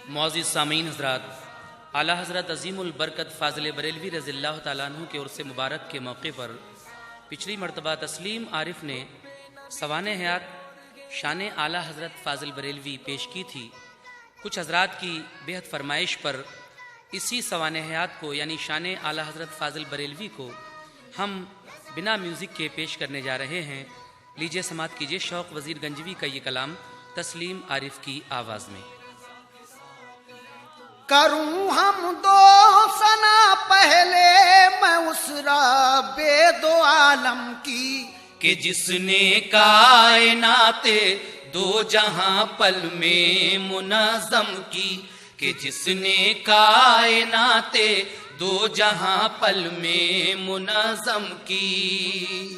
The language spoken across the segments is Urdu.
معزز سامعین حضرات، اعلیٰ حضرت عظیم البرکت فاضل بریلوی رضی اللہ تعالیٰ عنہ کے عرس مبارک کے موقع پر پچھلی مرتبہ تسلیم عارف نے سوانح حیات شان اعلیٰ حضرت فاضل بریلوی پیش کی تھی۔ کچھ حضرات کی بےحد فرمائش پر اسی سوانح حیات کو یعنی شان اعلیٰ حضرت فاضل بریلوی کو ہم بنا میوزک کے پیش کرنے جا رہے ہیں۔ لیجیے سماعت کیجیے شوق وزیر گنجوی کا یہ کلام تسلیم عارف کی آواز میں۔ کروں ہم دو ثنا پہلے میں اس رب دو عالم کی کہ جس نے کائنات دو جہاں پل میں منظم کی، کہ جس نے کائنات دو جہاں پل میں منظم کی۔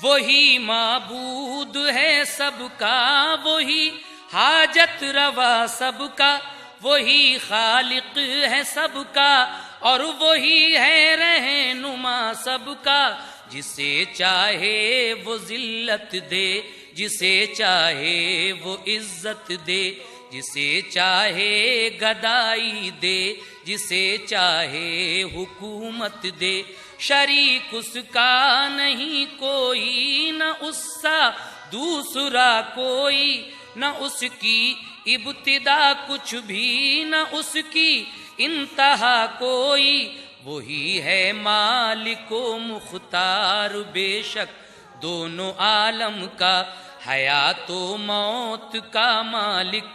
وہی معبود ہے سب کا، وہی حاجت روا سب کا، وہی خالق ہے سب کا اور وہی ہے رہنما سب کا۔ جسے چاہے وہ ذلت دے، جسے چاہے وہ عزت دے، جسے چاہے گدائی دے، جسے چاہے حکومت دے۔ شریک اس کا نہیں کوئی، نہ اس سا دوسرا کوئی، نہ اس کی ابتدا کچھ بھی، نہ اس کی انتہا کوئی۔ وہی ہے مالک و مختار بے شک دونوں عالم کا، حیات و موت کا مالک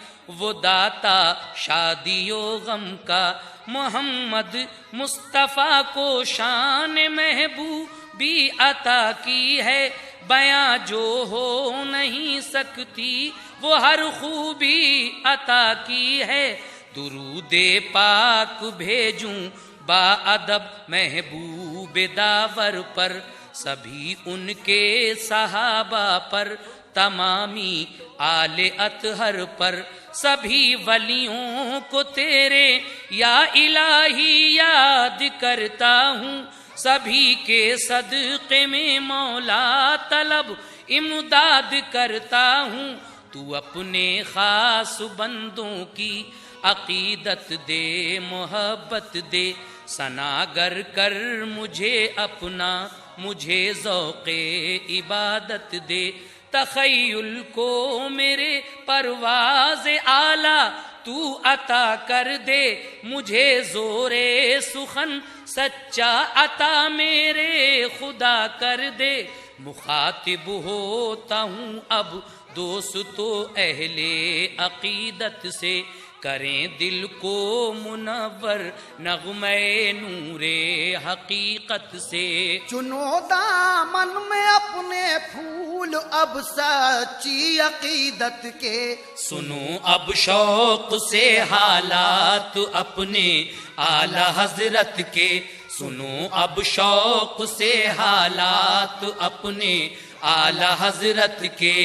وہ داتا شادی و غم کا۔ محمد مصطفیٰ کو شان محبوبی عطا کی ہے، بیاں جو ہو نہیں سکتی وہ ہر خوبی عطا کی ہے۔ درود پاک بھیجوں با ادب محبوب داور پر، سبھی ان کے صحابہ پر، تمامی آل اطہر پر، سبھی ولیوں کو تیرے یا الہی یاد کرتا ہوں، سبھی کے صدقے میں مولا طلب امداد کرتا ہوں۔ تو اپنے خاص بندوں کی عقیدت دے، محبت دے، ثناگر کر مجھے اپنا، مجھے ذوق عبادت دے۔ تخیل کو میرے پرواز اعلیٰ تو عطا کر دے، مجھے زور سخن سچا عطا میرے خدا کر دے۔ مخاطب ہوتا ہوں اب دوست و اہل عقیدت سے، کریں دل کو منور نغمے نور حقیقت سے۔ چنو دامن میں اپنے پھول اب سچی عقیدت کے، سنو اب شوق سے حالات اپنے اعلیٰ حضرت کے، سنو اب شوق سے حالات اپنے اعلیٰ حضرت کے۔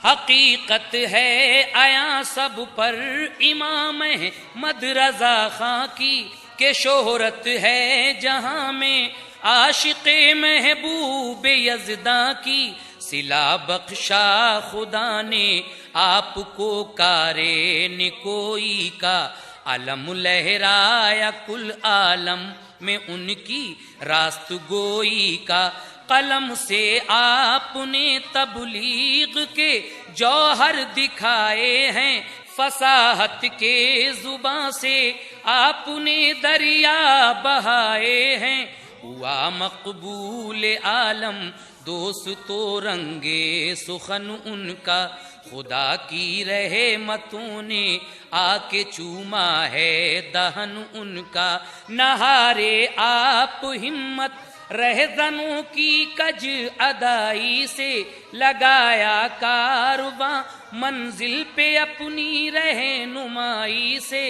حقیقت ہے عیاں سب پر امام احمد رضا خاں کی، کہ شہرت ہے جہاں میں عاشق محبوب یزداں کی۔ صلہ بخشا خدا نے آپ کو کارے نکوئی کا، علم لہرایا کل عالم میں ان کی راست گوئی کا۔ قلم سے آپ نے تبلیغ کے جوہر دکھائے ہیں، فصاحت کے زباں سے آپ نے دریا بہائے ہیں۔ ہوا مقبول عالم دوست و رنگے سخن ان کا، خدا کی رحمتوں نے آ کے چوما ہے دہن ان کا۔ نہارے آپ ہمت رہزنوں کی کج ادائی سے، لگایا کارواں منزل پہ اپنی رہنمائی سے۔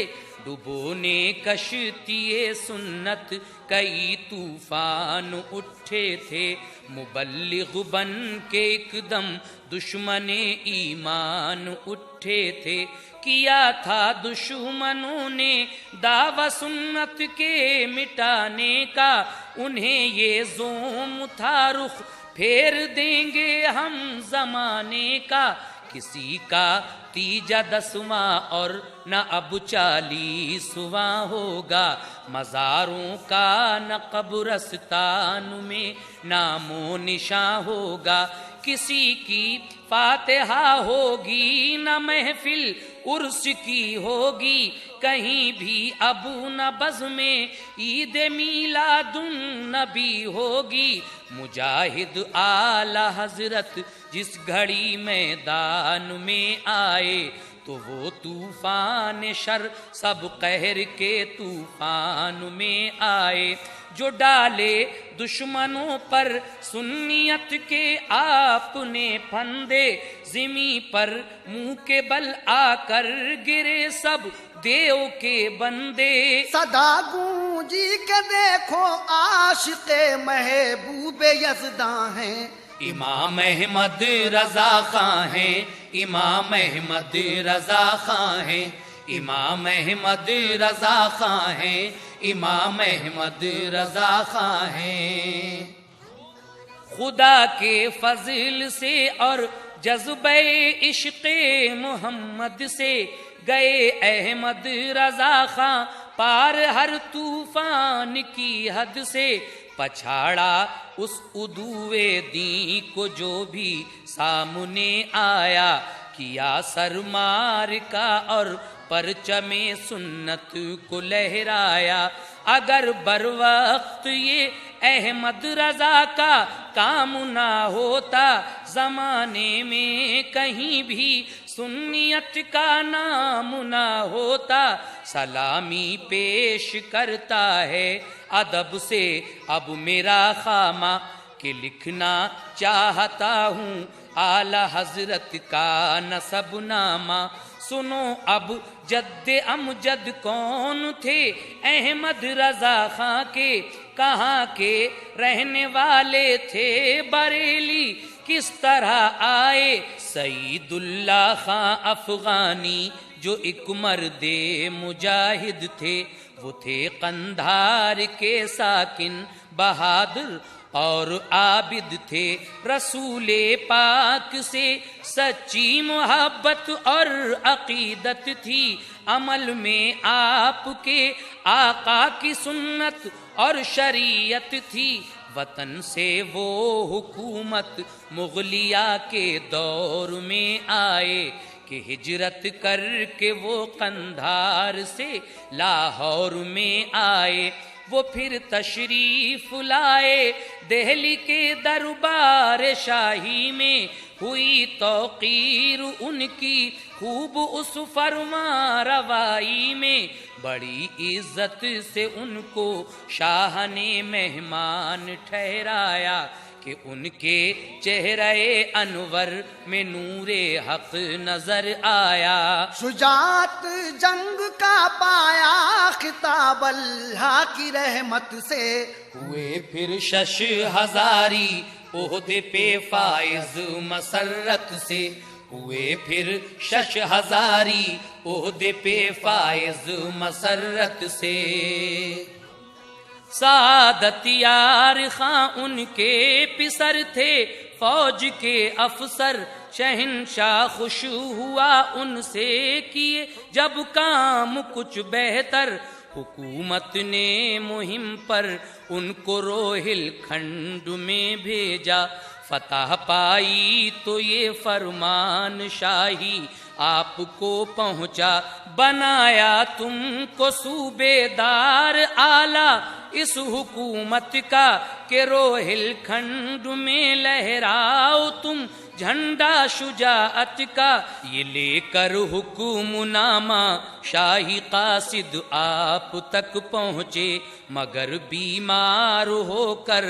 ڈبونے کشتی سنت کئی طوفان اٹھے تھے، مبلغ بن کے ایک دم دشمن ایمان اٹھے تھے۔ کیا تھا دشمنوں نے دعوی سنت کے مٹانے کا، انہیں یہ زوم تھا رخ پھیر دیں گے ہم زمانے کا۔ کسی کا تیجا 10واں اور نہ اب 40واں ہوگا، مزاروں کا نہ قبرستان میں نام و نشاں ہوگا، کسی کی فاتحہ ہوگی نہ محفل عرس کی ہوگی، کہیں بھی اب نہ بزم عید میلاد النبی ہوگی۔ مجاہد اعلی حضرت جس گھڑی میدان میں آئے تو وہ طوفان شر سب قہر کے طوفان میں آئے، جو ڈالے دشمنوں پر سنیت کے آپ نے پھندے، زمیں پر منہ کے بل آ کر گرے سب دیو کے بندے۔ صدا گونجی کے دیکھو عاشق محبوب یزداں ہیں، امام احمد رضا خاں ہیں، امام احمد رضا خاں ہیں، امام احمد رضا خاں ہیں، امام احمد رضا خاں ہیں۔ خدا کے فضل سے اور جذبہ عشق محمد سے گئے احمد رضا خاں پار ہر طوفان کی حد سے، پچھاڑا اس عدوِ دین کو جو بھی سامنے آیا، کیا سرمار کا اور پرچم سنت کو لہرایا۔ اگر بر وقت یہ احمد رضا کا کام نہ ہوتا، زمانے میں کہیں بھی سنیت کا نام نہ ہوتا۔ سلامی پیش کرتا ہے ادب سے اب میرا خامہ، کہ لکھنا چاہتا ہوں اعلی حضرت کا نسب نامہ۔ سنو اب جد امجد کون تھے احمد رضا خاں کے، کہاں کے رہنے والے تھے بریلی کس طرح آئے۔ سعید اللہ خاں افغانی جو ایک مرد مجاہد تھے، وہ تھے قندھار کے ساکن بہادر اور عابد تھے، رسول پاک سے سچی محبت اور عقیدت تھی، عمل میں آپ کے آقا کی سنت اور شریعت تھی، وطن سے وہ حکومت مغلیہ کے دور میں آئے، کہ ہجرت کر کے وہ قندھار سے لاہور میں آئے، وہ پھر تشریف لائے دہلی کے دربار شاہی میں، ہوئی توقیر ان کی خوب اس فرما روائی میں، بڑی عزت سے ان کو شاہ نے مہمان ٹھہرایا، کہ ان کے چہرہ انور میں نور حق نظر آیا۔ شجاعت جنگ کا پایا خطاب اللہ کی رحمت سے، ہوئے پھر 6000 عہدے پہ فائز مسرت سے، ہوئے پھر 6000 عہدے پہ فائز مسرت سے۔ سعادت یار خاں ان کے پسر تھے، فوج کے افسر، شہنشاہ خوش ہوا ان سے کیے جب کام کچھ بہتر، حکومت نے مہم پر ان کو روہل کھنڈ میں بھیجا، فتح پائی تو یہ فرمان شاہی آپ کو پہنچا، بنایا تم کو صوبے دار اعلیٰ اس حکومت کا، کہ روہل کھنڈ میں لہراؤ تم جھنڈا شجاعت کا، یہ لے کر حکم نامہ شاہی قاصد آپ تک پہنچے، مگر بیمار ہو کر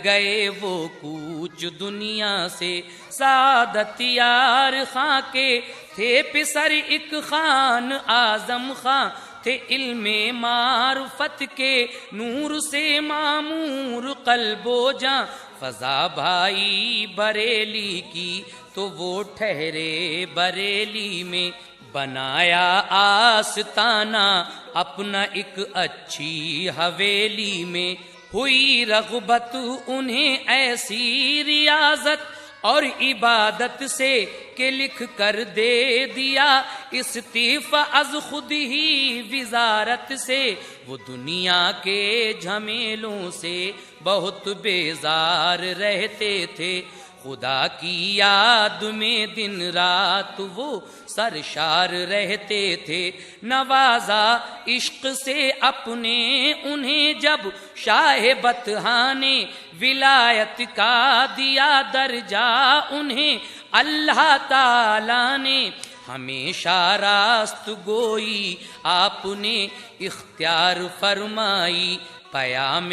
گئے وہ کوچ دنیا سے۔ سعادت یار خاں کے تھے پسر ایک خان اعظم خاں، تھے علم معرفت کے نور سے معمور قلب و جاں، فضا بھائی بریلی کی تو وہ ٹھہرے بریلی میں، بنایا آستانہ اپنا ایک اچھی حویلی میں، ہوئی رغبت انہیں ایسی ریاضت اور عبادت سے کہ لکھ کر دے دیا استعفا از خود ہی وزارت سے، وہ دنیا کے جھمیلوں سے بہت بیزار رہتے تھے، خدا کی یاد میں دن رات وہ سرشار رہتے تھے، نوازا عشق سے اپنے انہیں جب شاہ بطحاں نے ولایت کا دیا درجہ انہیں اللہ تعالی نے، ہمیشہ راست گوئی آپ نے اختیار فرمائی، پیام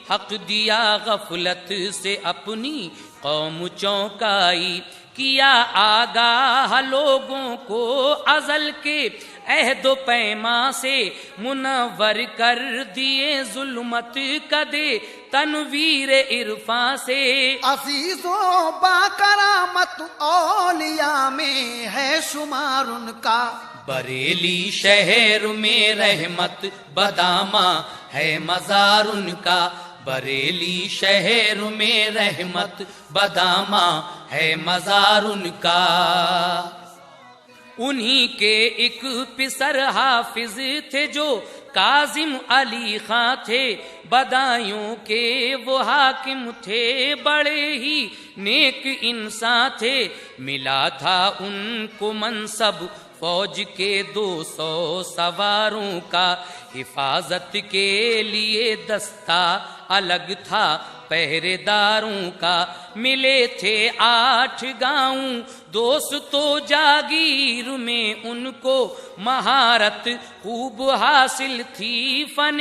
حق دیا غفلت سے اپنی قوم چونکائی، کیا آگاہ لوگوں کو ازل کے عہد و پیما سے، منور کر دیے ظلمت کدے تنویر عرفاں سے، عزیز و با کرامت اولیاء میں ہے شمار ان کا، بریلی شہر میں رحمت بدامہ ہے مزار ان کا، بریلی شہر میں رحمت بدامہ ہے مزار ان کا، انہی کے ایک پسر حافظ تھے جو کاظم علی خاں تھے، بدایوں کے وہ حاکم تھے، بڑے ہی نیک انسان تھے، ملا تھا ان کو منصب فوج کے 200 سواروں کا، حفاظت کے لیے دستہ الگ تھا پہرے داروں کا، ملے تھے 8 گاؤں دوست و جاگیر میں ان کو، مہارت خوب حاصل تھی فن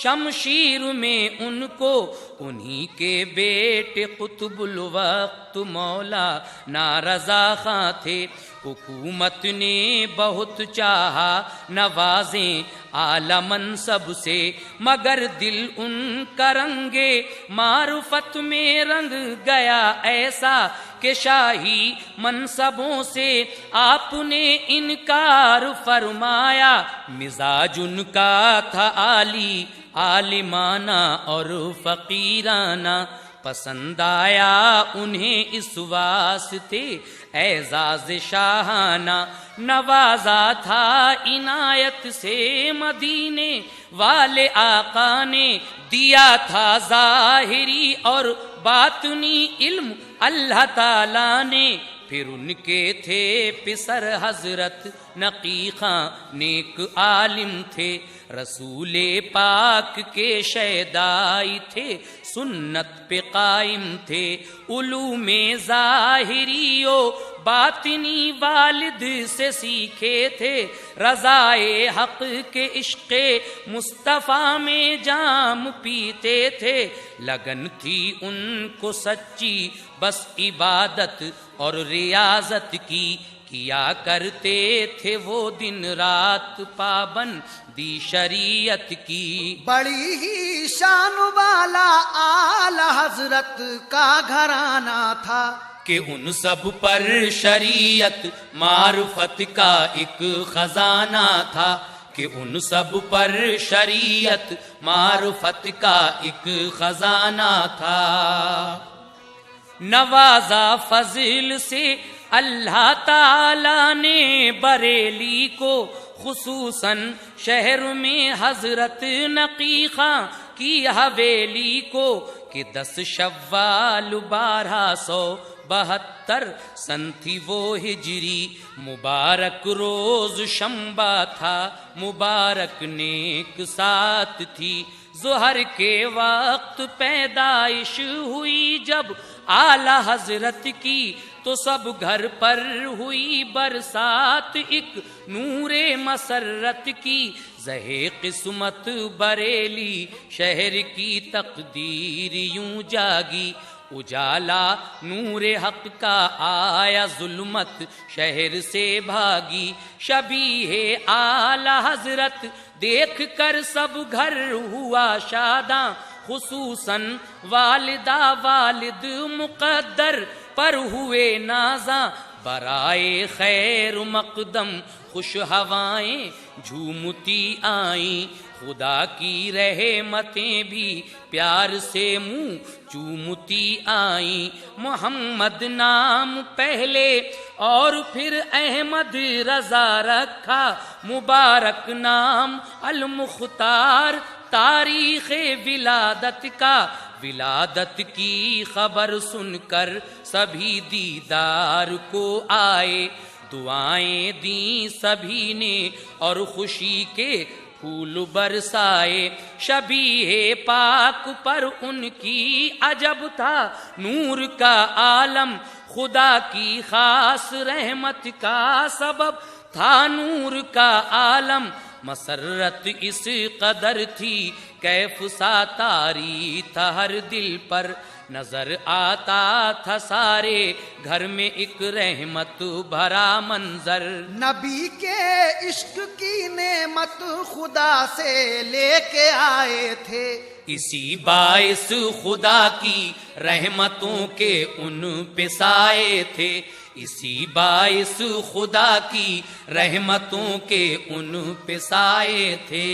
شمشیر میں ان کو، انہی کے بیٹے قطب الوقت مولا نارضا خاں تھے، حکومت نے بہت چاہا نوازیں اعلی منصب سے، مگر دل ان کا رنگے معرفت میں رنگ گیا ایسا کہ شاہی منصبوں سے آپ نے انکار فرمایا، مزاج ان کا تھا عالی عالمانہ اور فقیرانہ، پسند آیا انہیں اس واسطے اعزاز شاہانہ، نوازا تھا عنایت سے مدینے والے آقا نے، دیا تھا ظاہری اور باطنی علم اللہ تعالی نے، پھر ان کے تھے پسر حضرت نقی خاں نیک عالم تھے، رسول پاک کے شیدائی تھے، سنت پہ قائم تھے، علوم ظاہری و باطنی والد سے سیکھے تھے، رضائے حق کے عشق مصطفیٰ میں جام پیتے تھے، لگن تھی ان کو سچی بس عبادت اور ریاضت کی، کیا کرتے تھے وہ دن رات پابندی شریعت کی، بڑی ہی شان والا اعلی حضرت کا گھرانہ تھا، کہ ان سب پر شریعت معرفت کا ایک خزانہ تھا، کہ ان سب پر شریعت معرفت کا ایک خزانہ تھا، نوازا فضل سے اللہ تعالی نے بریلی کو، خصوصاً شہر میں حضرت نقی خاں کی حویلی کو، کہ 10 شوال 1272 سن تھی وہ ہجری، مبارک روز شنبہ تھا، مبارک نیک سات تھی، ظہر کے وقت پیدائش ہوئی جب اعلی حضرت کی، تو سب گھر پر ہوئی برسات ایک نور مسرت کی، زہے قسمت بریلی شہر کی تقدیر یوں جاگی، اجالا نور حق کا آیا ظلمت شہر سے بھاگی، شبیہ اعلی حضرت دیکھ کر سب گھر ہوا شاداں، خصوصاً والدہ والد مقدر پر ہوئے نازاں، برائے خیر مقدم خوش ہوائیں جھومتی آئیں، خدا کی رحمتیں بھی پیار سے منہ چومتی آئیں. محمد نام پہلے اور پھر احمد رضا رکھا, مبارک نام المختار تاریخ ولادت کا. ولادت کی خبر سن کر سبھی دیدار کو آئے, دعائیں دیں سبھی نے اور خوشی کے پھول برسائے. شبیہ پاک پر ان کی عجب تھا نور کا عالم, خدا کی خاص رحمت کا سبب تھا نور کا عالم. مسرت اس قدر تھی کیف ساتاری تھا ہر دل پر, نظر آتا تھا سارے گھر میں ایک رحمت بھرا منظر. نبی کے عشق کی نعمت خدا سے لے کے آئے تھے, اسی باعث خدا کی رحمتوں کے ان پہ سائے تھے. اسی باعث خدا کی رحمتوں کے ان پہ سائے تھے.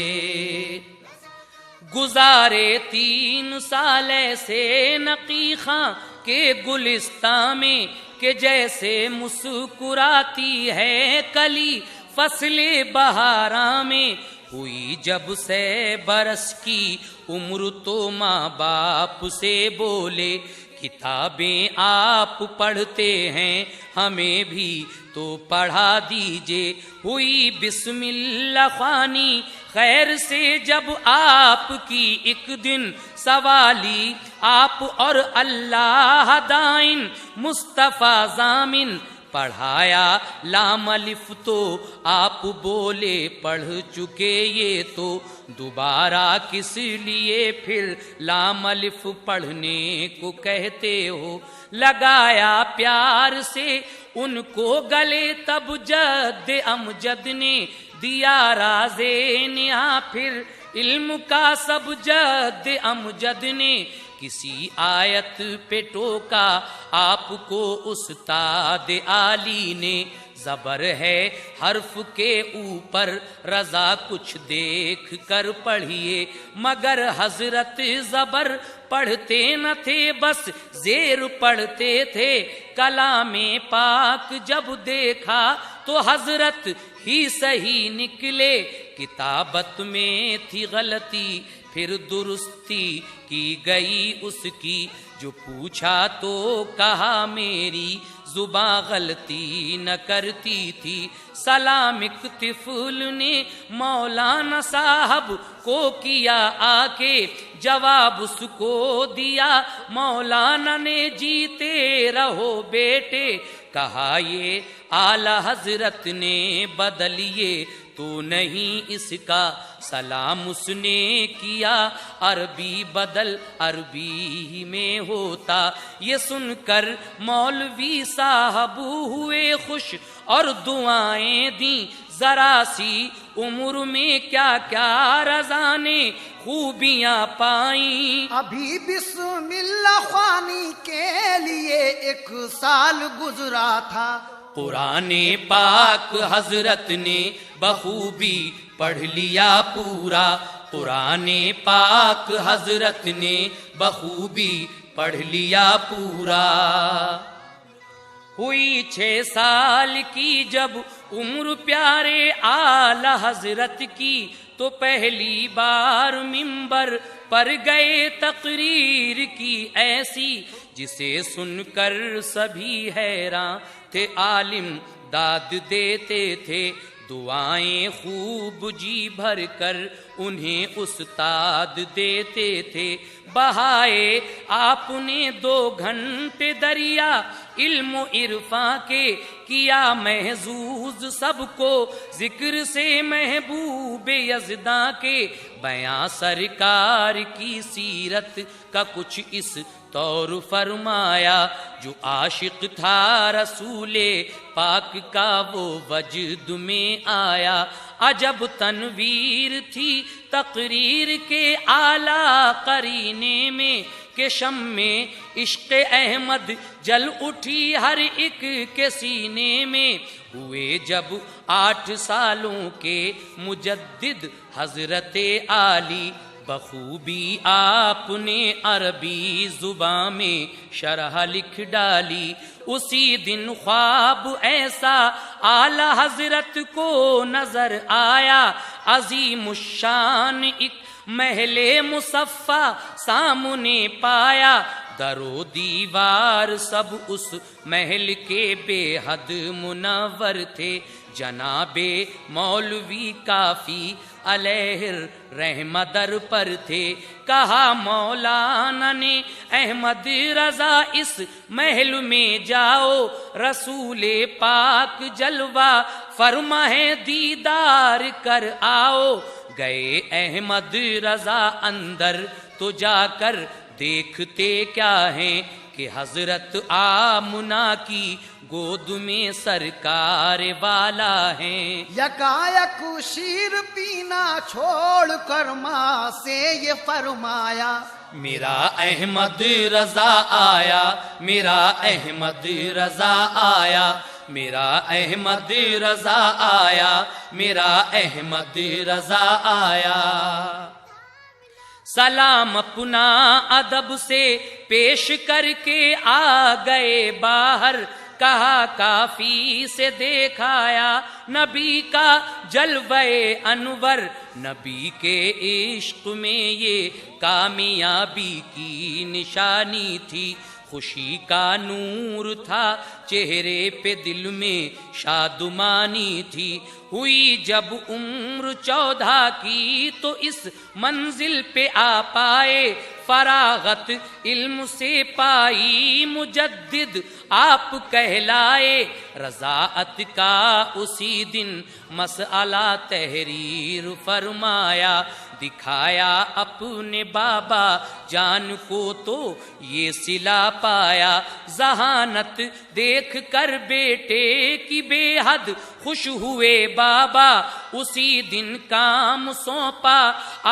گزارے 3 سال ایسے نقی خاں کے گلستان میں کہ جیسے مسکراتی ہے کلی فصل بہاراں میں. ہوئی جب سے برس کی عمر تو ماں باپ سے بولے, کتابیں آپ پڑھتے ہیں ہمیں بھی تو پڑھا دیجئے. ہوئی بسم اللہ خوانی خیر سے جب آپ کی ایک دن سوالی, آپ اور اللہ دائن مصطفیٰ ضامن. پڑھایا لام الف تو آپ بولے پڑھ چکے یہ تو, دوبارہ کس لیے پھر لام الف پڑھنے کو کہتے ہو. لگایا پیار سے ان کو گلے تب جد امجد نے دیا راز نہا, پھر علم کا سب جد امجد نے. کسی آیت پہ ٹوکا آپ کو استاد عالی نے, زبر ہے حرف کے اوپر رضا کچھ دیکھ کر پڑھیے. مگر حضرت زبر پڑھتے نہ تھے بس زیر پڑھتے تھے. کلام پاک جب دیکھا تو حضرت ہی صحیح نکلے. کتابت میں تھی غلطی پھر درستی کی گئی اس کی, جو پوچھا تو کہا میری زباں غلطی نہ کرتی تھی. سلام ایک طفل نے مولانا صاحب کو کیا آ کے, جواب اس کو دیا مولانا نے جیتے رہو بیٹے. کہا یہ اعلی حضرت نے بدلیے تو نہیں اس کا سلام اس نے کیا, عربی بدل عربی میں ہوتا. یہ سن کر مولوی صاحب ہوئے خوش اور دعائیں دیں, ذرا سی عمر میں کیا کیا رضا نے خوبیاں پائیں. ابھی بسم اللہ خوانی کے لیے 1 سال گزرا تھا. قرآن پاک حضرت نے بخوبی پڑھ لیا پورا. قرآن پاک حضرت نے بخوبی پڑھ لیا پورا. ہوئی 6 سال کی جب عمر پیارے اعلی حضرت کی, تو پہلی بار منبر پر گئے تقریر کی ایسی, جسے سن کر سبھی حیران تھے عالم داد دیتے تھے. دعائیں خوب جی بھر کر انہیں استاد دیتے تھے. بہائے آپ نے 2 گھنٹے دریا علم و عرفاں کے, کیا محظوظ سب کو ذکر سے محبوب یزداں کے. بیاں سرکار کی سیرت کا کچھ اس طور فرمایا, جو عاشق تھا رسول پاک کا وہ وجد میں آیا. عجب تنویر تھی تقریر کے اعلیٰ قرینے میں, کہ شمع عشق احمد جل اٹھی ہر ایک کے سینے میں، ہوئے جب 8 سالوں کے مجدد حضرت عالی، بخوبی آپ نے عربی زبان میں شرح لکھ ڈالی۔ اسی دن خواب ایسا اعلی حضرت کو نظر آیا، عظیم الشان ایک محل مصفا سامنے پایا، در و دیوار سب اس محل کے بے حد منور تھے، جناب مولوی کافی علیہ رحمہ در پر تھے۔ کہا مولانا نے احمد رضا اس محل میں جاؤ، رسول پاک جلوہ فرما ہے دیدار کر آؤ۔ گئے احمد رضا اندر تو جا کر دیکھتے کیا ہیں کہ حضرت آمنہ کی گود میں سرکار والا ہیں۔ یکایک شیر پینا چھوڑ کر ماں سے یہ فرمایا، میرا احمد رضا آیا، میرا احمد رضا آیا، میرا احمد رضا آیا، میرا احمد رضا آیا۔ سلام اپنا ادب سے پیش کر کے آ گئے باہر، کہا کافی سے دیکھایا نبی کا جلوہ انور، نبی کے عشق میں یہ کامیابی کی نشانی تھی، خوشی کا نور تھا چہرے پہ، دل میں شادمانی تھی۔ ہوئی جب عمر 14 کی تو اس منزل پہ آ پائے، فراغت علم سے پائی مجدد آپ کہلائے، رضاعت کا اسی دن مسئلہ تحریر فرمایا، دکھایا اپنے بابا جان کو تو یہ صلہ پایا، ذہانت دیکھ کر بیٹے کی بے حد خوش ہوئے بابا، اسی دن کام سونپا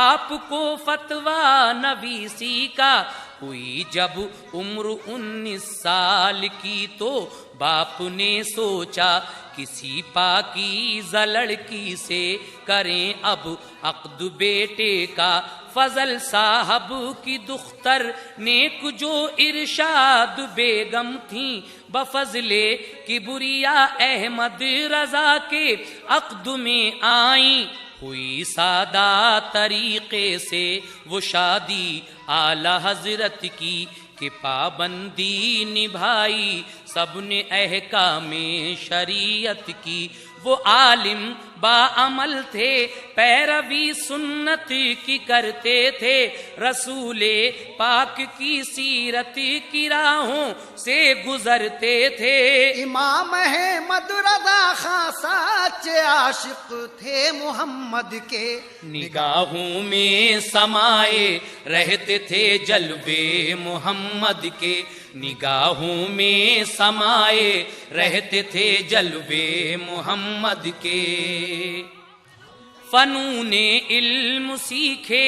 آپ کو فتویٰ نویسی کا۔ ہوئی جب عمر 19 سال کی تو باپ نے سوچا کسی پاکیزہ لڑکی سے کریں اب عقد بیٹے کا، فضل صاحب کی دختر نیک جو ارشاد بیگم تھیں، بفضل کبریا احمد رضا کے عقد میں آئیں، ہوئی سادہ طریقے سے وہ شادی اعلی حضرت کی، کہ پابندی نبھائی سب نے احکام شریعت کی۔ وہ عالم باعمل تھے، پیروی سنت کی کرتے تھے، رسول پاک کی سیرت کی راہوں سے گزرتے تھے۔ امام احمد رضا خان سچے عاشق تھے محمد کے، نگاہوں میں سمائے رہتے تھے جلوے محمد کے، نگاہوں میں سمائے رہتے تھے جلوے محمد کے۔ فنون علم سیکھے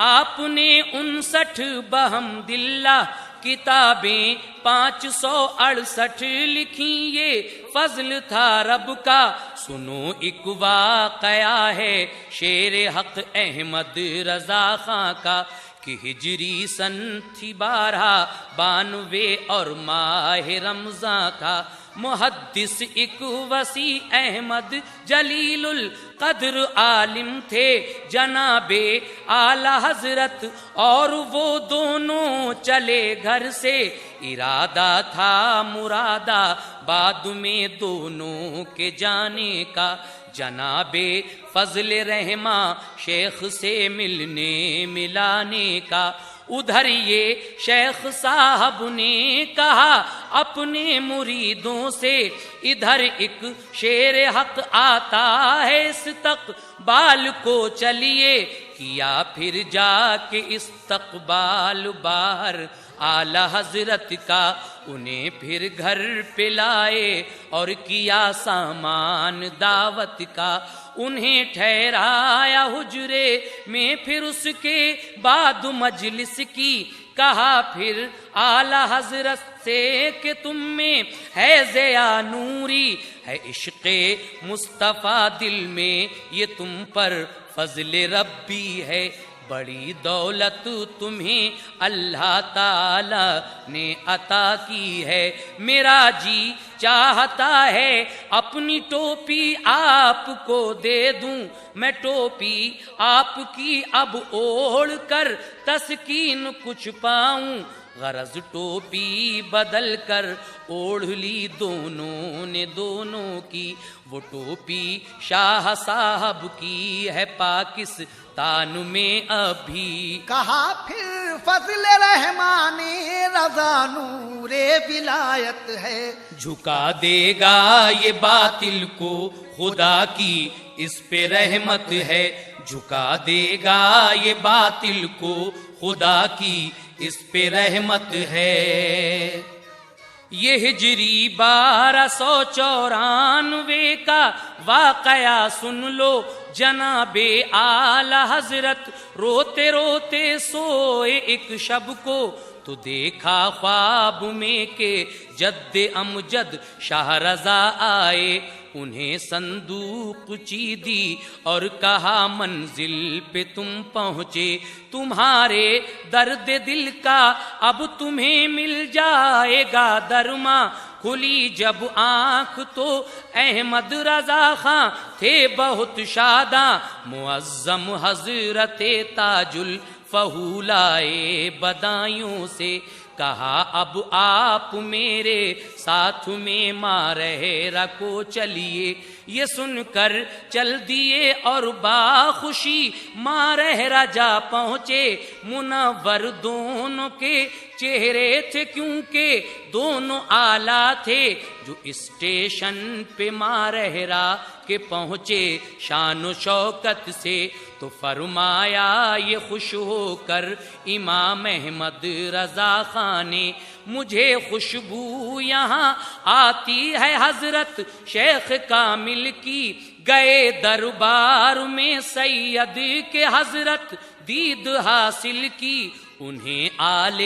آپ نے 59 بحمداللہ، کتابیں 568 لکھیں، یہ فضل تھا رب کا۔ سنو ایک واقعہ ہے شیر حق احمد رضا خان کا، کہ ہجری سن تھی 1292 اور ماہ رمضان تھا، محدث ایک وسیع احمد جلیل القدر عالم تھے، جناب اعلی حضرت اور وہ دونوں چلے گھر سے، ارادہ تھا مرادہ بعد میں دونوں کے جانے کا، جناب فضل رحمہ شیخ سے ملنے ملانے کا۔ ادھر یہ شیخ صاحب نے کہا اپنے مریدوں سے، ادھر ایک شیر حق آتا ہے استقبال کو چلیے، کیا پھر جا کے استقبال باہر اعلی حضرت کا، انہیں پھر گھر پہ لائے اور کیا سامان دعوت کا، انہیں ٹھہرایا حجرے میں، پھر اس کے بعد مجلس کی کہا پھر اعلی حضرت سے کہ تم میں ہے ضیا نوری، ہے عشق مصطفیٰ دل میں یہ تم پر فضل ربی ہے، بڑی دولت تمہیں اللہ تعالی نے عطا کی ہے، میرا جی چاہتا ہے اپنی ٹوپی آپ کو دے دوں، میں ٹوپی آپ کی اب اوڑھ کر تسکین کچھ پاؤں، غرض ٹوپی بدل کر اوڑھ لی دونوں نے دونوں کی، وہ ٹوپی شاہ صاحب کی ہے پاکستان میں ابھی۔ کہا پھر فضل رحمان رضا نور ولایت ہے، جھکا دے گا یہ باطل کو خدا کی اس پہ رحمت ہے، جھکا دے گا یہ باطل کو خدا کی اس پہ رحمت ہے۔ یہ ہجری 1294 کا واقعہ سن لو، جناب اعلی حضرت روتے روتے سوئے ایک شب کو، تو دیکھا خواب میں کہ جد امجد شاہ رضا آئے، انہیں صندوق چیدی اور کہا منزل پہ تم پہنچے، تمہارے درد دل کا اب تمہیں مل جائے گا درما، کھلی جب آنکھ تو احمد رضا خاں تھے بہت شاداں، معظم حضرت تاج الفہولائے بدایوں سے، کہا اب آپ میرے ساتھ میں مارہرہ کو چلیے، یہ سن کر چل دیے اور باخوشی مارہرہ جا پہنچے، منور دونوں کے چہرے تھے کیونکہ دونوں آلہ تھے، جو اسٹیشن پہ مارہرہ کے پہنچے شان و شوکت سے، تو فرمایا یہ خوش ہو کر امام احمد رضا خان نے، مجھے خوشبو یہاں آتی ہے حضرت شیخ کامل کی، گئے دربار میں سید کے حضرت دید حاصل کی، انہیں آل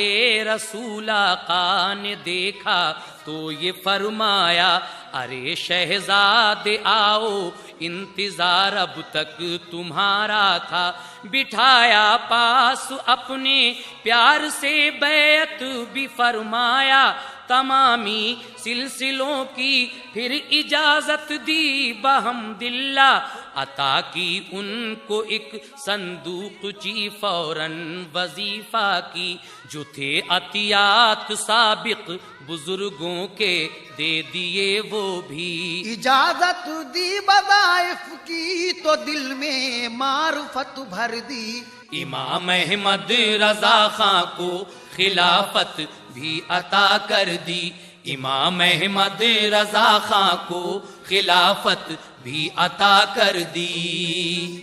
رسول آقا نے دیکھا تو یہ فرمایا، ارے شہزادے آؤ انتظار اب تک تمہارا تھا، بٹھایا پاس اپنے پیار سے بیعت بھی فرمایا، تمامی سلسلوں کی پھر اجازت دی بحمداللہ، عطا کی ان کو ایک صندوق چی فوراً وظیفہ کی، جو تھے عطیات سابق بزرگوں کے دے دیے وہ بھی، اجازت دی وظائف کی تو دل میں معرفت بھر دی، امام احمد رضا خاں کو خلافت بھی عطا کر دی، امام احمد رضا خاں کو خلافت بھی عطا کر دی۔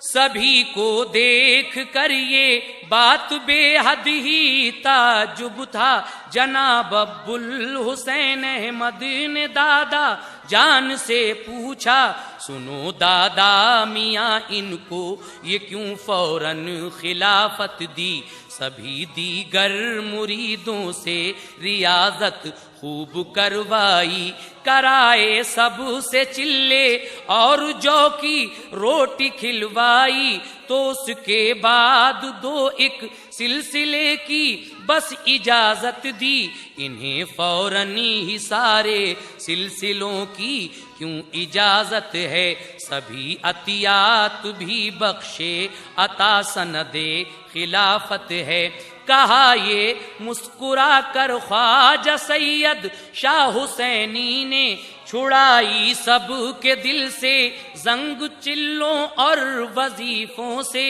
سبھی کو دیکھ کر یہ بات بے حد ہی تعجب تھا، جناب ابو الحسین احمد نے دادا جان سے پوچھا، سنو دادا میاں ان کو یہ کیوں فوراً خلافت دی، سبھی دیگر مریدوں سے ریاضت خوب کروائی، کرائے سب سے چلے اور جو کی روٹی کھلوائی، تو اس کے بعد دو ایک سلسلے کی بس اجازت دی، انہیں فوراً ہی سارے سلسلوں کی کیوں اجازت ہے، سبھی عطیات بھی بخشے عطا سند خلافت ہے، کہا یہ مسکرا کر خواجہ سید شاہ حسینی نے، چھڑائی سب کے دل سے زنگ چلوں اور وظیفوں سے،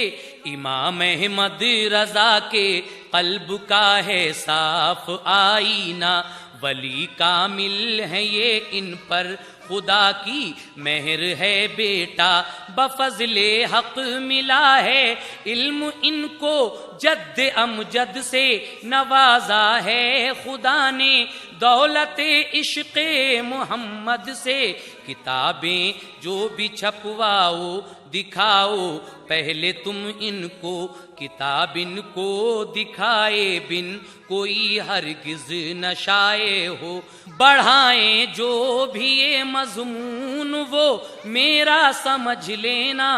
امام احمد رضا کے قلب کا ہے صاف آئینہ، ولی کامل ہے یہ ان پر خدا کی مہر ہے بیٹا، بفضل حق ملا ہے علم ان کو، جد امجد سے نوازا ہے خدا نے، دولت عشق محمد سے کتابیں جو بھی چھپواؤ دکھاؤ پہلے تم ان کو، کتاب ان کو دکھائے بن کوئی ہرگز نہ شائع ہو، بڑھائیں جو بھی یہ مضمون وہ میرا سمجھ لینا،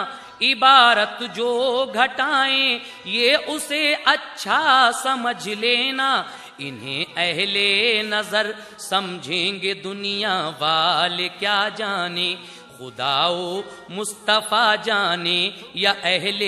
عبارت جو گھٹائیں یہ اسے اچھا سمجھ لینا، انہیں اہل نظر سمجھیں گے دنیا والے کیا جانے، خدا و مصطفیٰ جانے یا اہل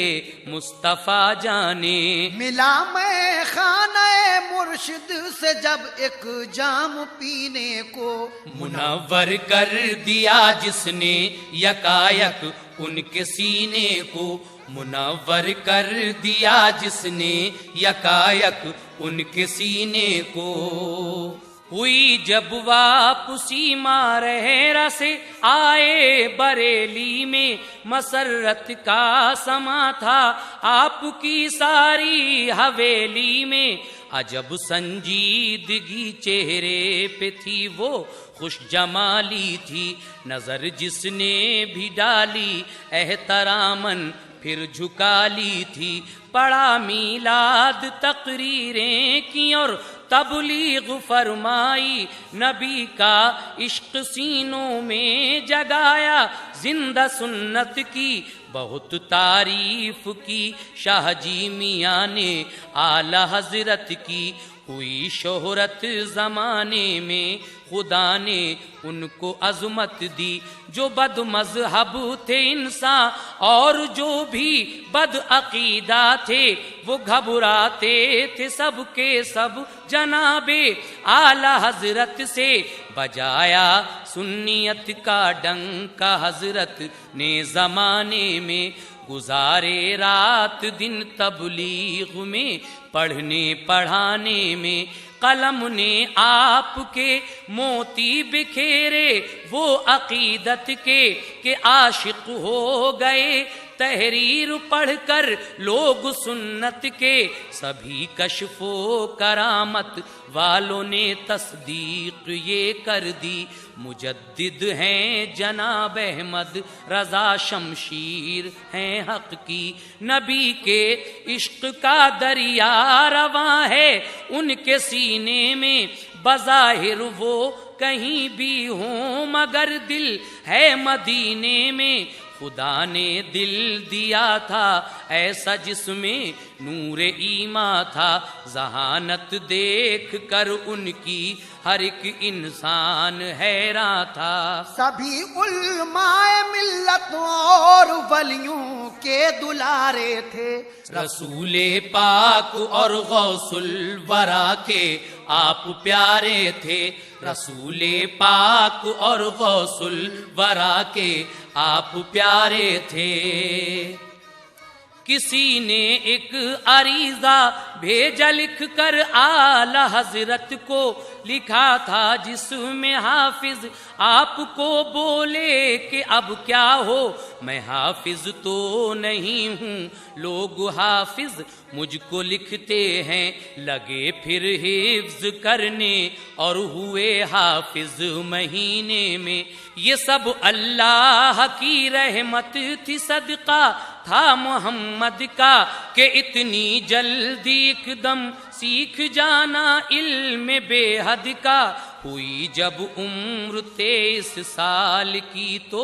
مصطفیٰ جانے۔ ملا میں خانہ مرشد سے جب ایک جام پینے کو، منور کر دیا جس نے یکایک ان کے سینے کو، منور کر دیا جس نے یکایک ان کے سینے کو۔ ہوئی جب واپسی مارہرہ سے آئے بریلی میں، مسرت کا سما تھا آپ کی ساری حویلی میں، عجب سنجیدگی چہرے پہ تھی وہ خوش جمالی تھی، نظر جس نے بھی ڈالی احتراماً پھر جھکا لی تھی، پڑھا میلاد تقریریں کی اور تبلیغ فرمائی، نبی کا عشق سینوں میں جگایا، زندہ سنت کی بہت تعریف کی، شاہ جی میاں نے اعلی حضرت کی، ہوئی شہرت زمانے میں خدا نے ان کو عظمت دی، جو بد مذہب تھے انسان اور جو بھی بد عقیدہ تھے، وہ گھبراتے تھے سب کے سب جناب اعلی حضرت سے، بجایا سنیت کا ڈنکا حضرت نے زمانے میں، گزارے رات دن تبلیغ میں پڑھنے پڑھانے میں، قلم نے آپ کے موتی بکھیرے وہ عقیدت کے کہ عاشق ہو گئے تحریر پڑھ کر لوگ سنت کے، سبھی کشف و کرامت والوں نے تصدیق یہ کر دی، مجدد ہیں جناب احمد رضا شمشیر ہیں حق کی، نبی کے عشق کا دریا رواں ہے ان کے سینے میں، بظاہر وہ کہیں بھی ہوں مگر دل ہے مدینے میں، خدا نے دل دیا تھا ایسا جس میں نور ایمان تھا، ذہانت دیکھ کر ان کی ہر ایک انسان حیران تھا، سبھی علماء ملت اور ولیوں کے دلارے تھے، رسول پاک اور غوث الورا کے آپ پیارے تھے، رسول پاک اور غوث الورا کے آپ پیارے تھے، کسی نے ایک عریضہ بھیجا لکھ کر اعلی حضرت کو، لکھا تھا جس میں حافظ آپ کو بولے کہ اب کیا ہو، میں حافظ تو نہیں ہوں لوگ حافظ مجھ کو لکھتے ہیں، لگے پھر حفظ کرنے اور ہوئے حافظ مہینے میں، یہ سب اللہ کی رحمت تھی، صدقہ تھا محمد کا کہ اتنی جلدی ایک دم سیکھ جانا علم بے حد کا، ہوئی جب عمر 23 سال کی تو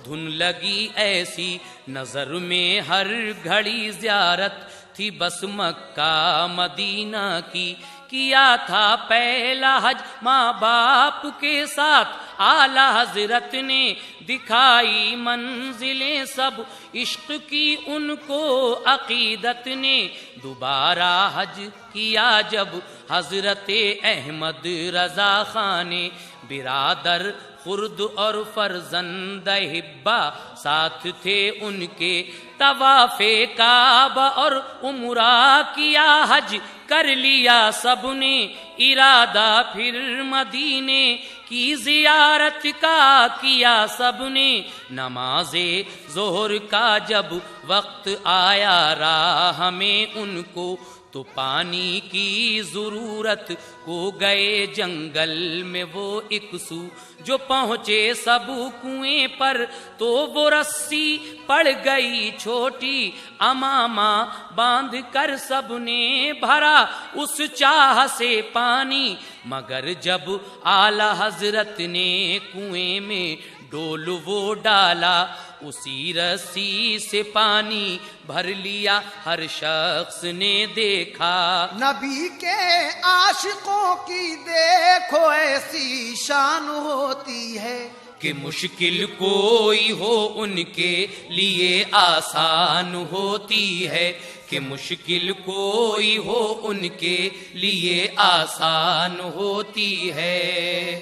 دھن لگی ایسی، نظر میں ہر گھڑی زیارت تھی بس مکہ مدینہ کی، کیا تھا پہلا حج ماں باپ کے ساتھ اعلی حضرت نے، دکھائی منزلیں سب عشق کی ان کو عقیدت نے، دوبارہ حج کیا جب حضرت احمد رضا خان نے، برادر خرد اور فرزند حبا ساتھ تھے ان کے، طواف کعبہ اور عمرہ کیا حج کر لیا سب نے، ارادہ پھر مدینے کی زیارت کا کیا سب نے، نماز ظہر کا جب وقت آیا راہ میں ان کو تو پانی کی ضرورت کو گئے جنگل میں وہ ایک سو، جو پہنچے سب کنویں پر تو وہ رسی پڑ گئی چھوٹی، امامہ باندھ کر سب نے بھرا اس چاہ سے پانی، مگر جب اعلی حضرت نے کنویں میں ڈول وہ ڈالا، اسی رسی سے پانی بھر لیا، ہر شخص نے دیکھا۔ نبی کے عاشقوں کی دیکھو ایسی شان ہوتی ہے کہ مشکل کوئی ہو ان کے لیے آسان ہوتی ہے، کہ مشکل کوئی ہو ان کے لیے آسان ہوتی ہے۔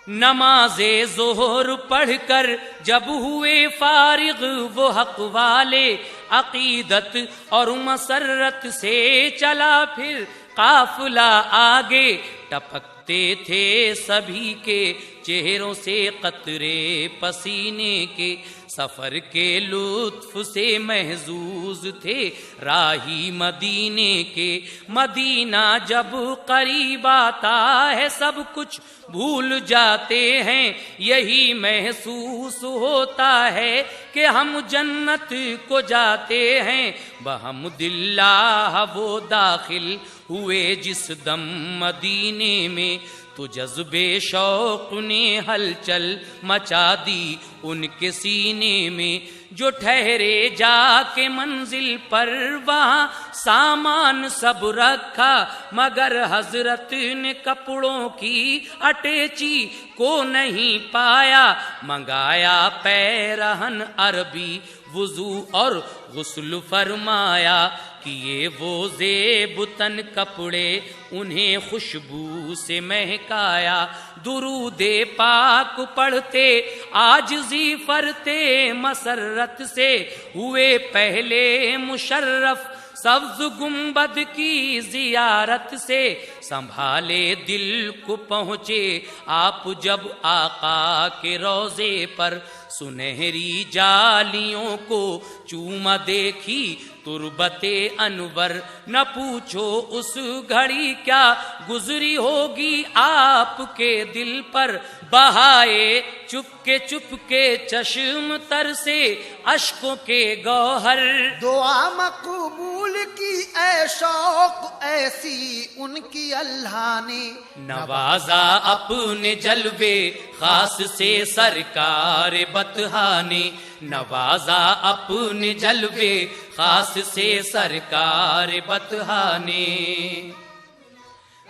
نماز ظہر پڑھ کر جب ہوئے فارغ وہ حق والے، عقیدت اور مسرت سے چلا پھر قافلہ آگے، ٹپکتے تھے سبھی کے چہروں سے قطرے پسینے کے، سفر کے لطف سے محظوظ تھے راہی مدینے کے، مدینہ جب قریب آتا ہے سب کچھ بھول جاتے ہیں، یہی محسوس ہوتا ہے کہ ہم جنت کو جاتے ہیں، بحمد اللہ وہ داخل ہوئے جس دم مدینے میں، تو جذبے شوق نے ہلچل مچا دی ان کے سینے میں، جو ٹھہرے جا کے منزل پر وہاں سامان سب رکھا، مگر حضرت نے کپڑوں کی اٹیچی کو نہیں پایا، منگایا پیرہن عربی وضو اور غسل فرمایا، کیے وہ زیب تن کپڑے انہیں خوشبو سے مہکایا، درود پاک پڑھتے عاجزی فرتے مسرت سے، ہوئے پہلے مشرف سبز گنبد کی زیارت سے، سنبھالے دل کو پہنچے آپ جب آقا کے روضے پر، سنہری جالیوں کو چوما دیکھی تربت انور، نہ پوچھو اس گھڑی کیا گزری ہوگی آپ کے دل پر، بہائے چپ کے چشم تر سے اشکوں کے گوہر، دعا مقبول کی اے شوق ایسی ان کی اللہ نے، نوازا اپنے جلوے خاص سے سرکار بطحا نے، نوازا اپنے جلوے خاص سے سرکار بطحا نے،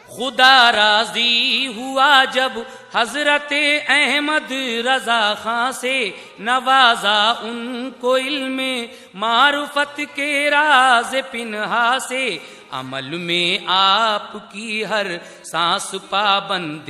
خدا راضی ہوا جب حضرت احمد رضا خان سے، نوازا ان کو علم معرفت کے راز پنہا سے، عمل میں آپ کی ہر سانس پابند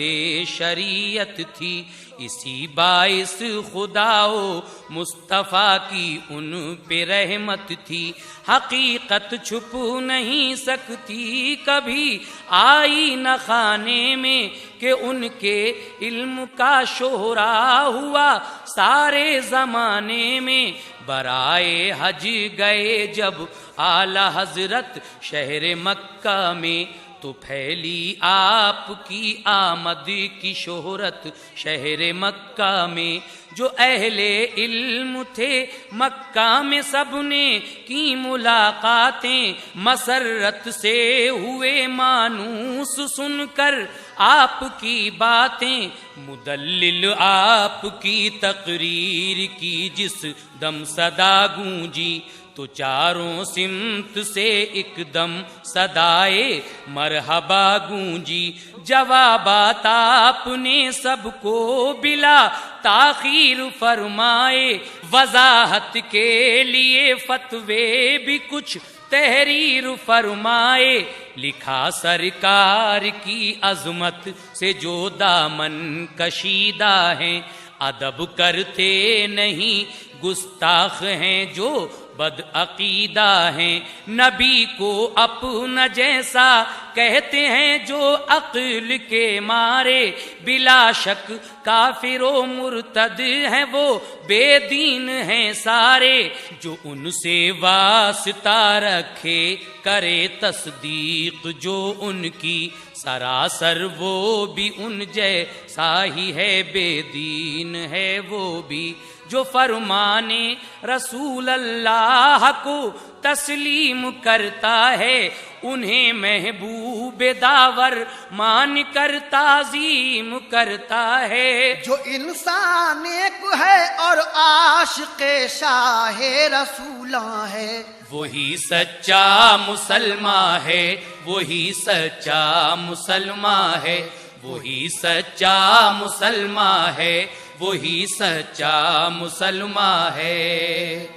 شریعت تھی، اسی باعث خدا و مصطفیٰ کی ان پہ رحمت تھی، حقیقت چھپ نہیں سکتی کبھی آئی نہ خانے میں، کہ ان کے علم کا شہرا ہوا سارے زمانے میں، برائے حج گئے جب اعلی حضرت شہر مکہ میں، تو پھیلی آپ کی آمد کی شہرت شہر مکہ میں، جو اہل علم تھے مکہ میں سب نے کی ملاقاتیں، مسرت سے ہوئے مانوس سن کر آپ کی باتیں، مدلل آپ کی تقریر کی جس دم صدا گونجی، تو چاروں سمت سے ایک دم صدائے مرحبا گونجی، جوابات آپ نے سب کو بلا تاخیر فرمائے، وضاحت کے لیے فتوے بھی کچھ تحریر فرمائے، لکھا سرکار کی عظمت سے جو دامن کشیدہ ہیں، ادب کرتے نہیں گستاخ ہیں جو بد عقیدہ ہیں، نبی کو اپنا جیسا کہتے ہیں جو عقل کے مارے، بلا شک کافر و مرتد ہیں وہ بے دین ہیں سارے، جو ان سے واسطہ رکھے کرے تصدیق جو ان کی سراسر وہ بھی ان جیسا ہی ہے، بے دین ہے وہ بھی، جو فرمانے رسول اللہ کو تسلیم کرتا ہے، انہیں محبوب داور مان کر تعظیم کرتا ہے، جو انسان ایک ہے اور عاشق شاہ رسولاں ہے، وہی سچا مسلمان ہے، وہی سچا مسلمان ہے، وہی سچا مسلمان ہے، وہی سچا مسلمان ہے۔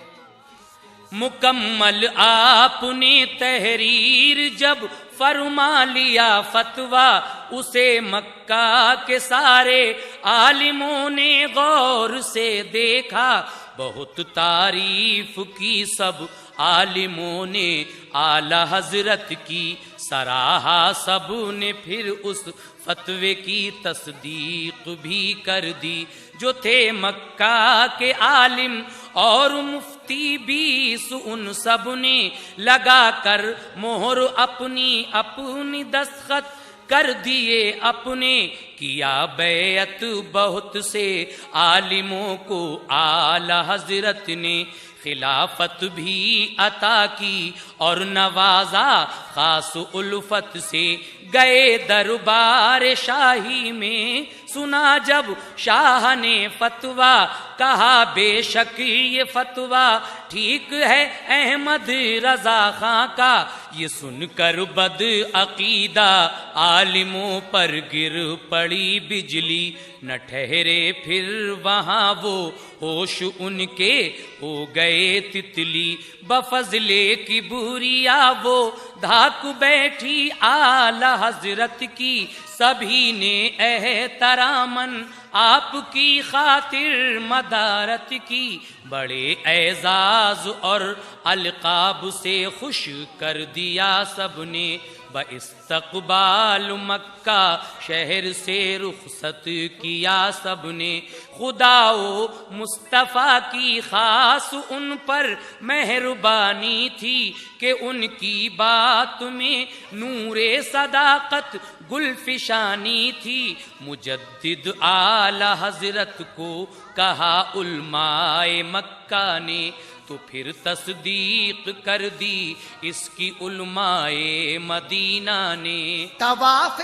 مکمل آپ نے تحریر جب فرما لیا فتویٰ، اسے مکہ کے سارے عالموں نے غور سے دیکھا، بہت تعریف کی سب عالموں نے اعلی حضرت کی، سراہا سب نے پھر اس فتوے کی تصدیق بھی کر دی، جو تھے مکہ کے عالم اور مفتی 20 ان سب نے لگا کر مہر اپنی دستخط کر دیے اپنے، کیا بیعت بہت سے عالموں کو اعلی حضرت نے، خلافت بھی عطا کی اور نوازا خاص الفت سے، گئے دربار شاہی میں سنا جب شاہ نے فتویٰ، کہا بے شک یہ فتویٰ ٹھیک ہے احمد رضا خاں کا، یہ سن کر بد عقیدہ عالموں پر گر پڑی بجلی، نہ ٹھہرے پھر وہاں وہ ہوش ان کے ہو گئے تتلی، بفضل کبریا وہ دھاک بیٹھی اعلی حضرت کی، سبھی نے احتراماً آپ کی خاطر مدارت کی، بڑے اعزاز اور القاب سے خوش کر دیا سب نے، باستقبال مکہ شہر سے رخصت کیا سب نے، خدا و مصطفیٰ کی خاص ان پر مہربانی تھی کہ ان کی بات میں نور صداقت گلفشانی تھی، مجدد اعلی حضرت کو کہا علماء مکہ نے، تو پھر تصدیق کر دی اس کی علماء مدینہ نے، طواف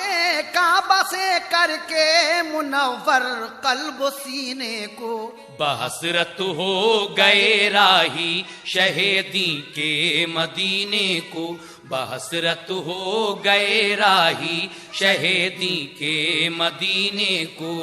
کعبہ سے کر کے منور قلب و سینے کو، بحسرت ہو گئے راہی شہیدی کے مدینے کو، بحسرت ہو گئے راہی شہیدی کے مدینے کو،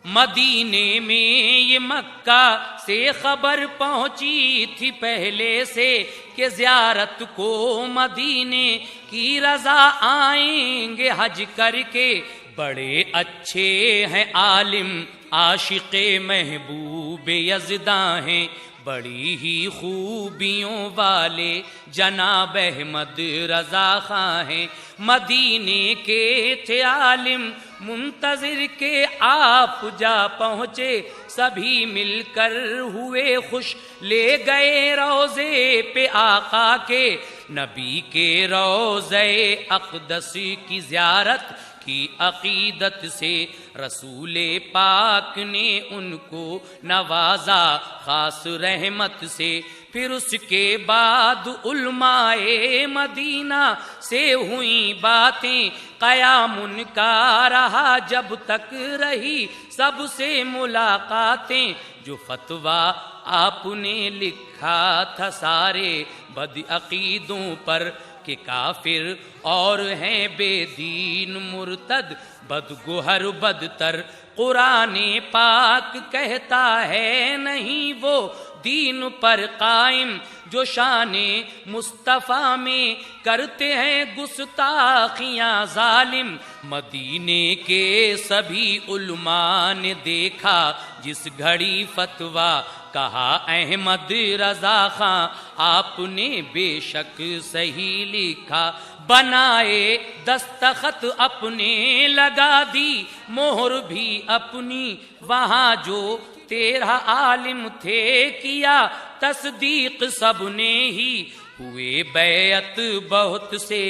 مدینے میں یہ مکہ سے خبر پہنچی تھی پہلے سے کہ زیارت کو مدینے کی رضا آئیں گے حج کر کے، بڑے اچھے ہیں عالم عاشق محبوب یزداں ہیں، بڑی ہی خوبیوں والے جناب احمد رضا خاں ہیں، مدینے کے تھے عالم منتظر کے آپ جا پہنچے، سبھی مل کر ہوئے خوش، لے گئے روضے پہ آقا کے، نبی کے روضے اقدس کی زیارت کی عقیدت سے، رسول پاک نے ان کو نوازا خاص رحمت سے، پھر اس کے بعد علماء مدینہ سے ہوئیں باتیں، قیام ان کا رہا جب تک رہی سب سے ملاقاتیں، جو فتویٰ آپ نے لکھا تھا سارے بد عقیدوں پر کہ کافر اور ہیں بے دین مرتد بدگوہر بدتر، قرآن پاک کہتا ہے نہیں وہ دین پر قائم، جو شان مصطفیٰ میں کرتے ہیں گستاخیاں ظالم، مدینے کے سبھی علماء نے دیکھا جس گھڑی فتویٰ کہا احمد رضا خاں آپ نے بے شک صحیح لکھا، بنائے دستخط اپنے لگا دی مہر بھی اپنی، وہاں جو 13 عالم تھے کیا تصدیق سب نے ہی، ہوئے بیعت بہت سے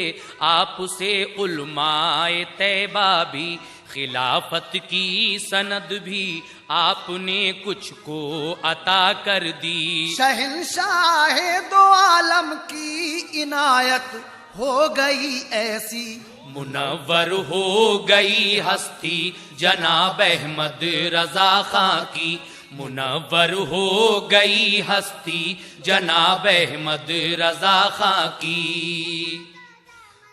آپ سے علماء طیبہ بھی، خلافت کی سند بھی آپ نے کچھ کو عطا کر دی۔ شہنشاہ دو عالم کی عنایت ہو گئی ایسی، منور ہو گئی ہستی جناب احمد رضا خاں کی، منور ہو گئی ہستی جناب احمد رضا خاں کی۔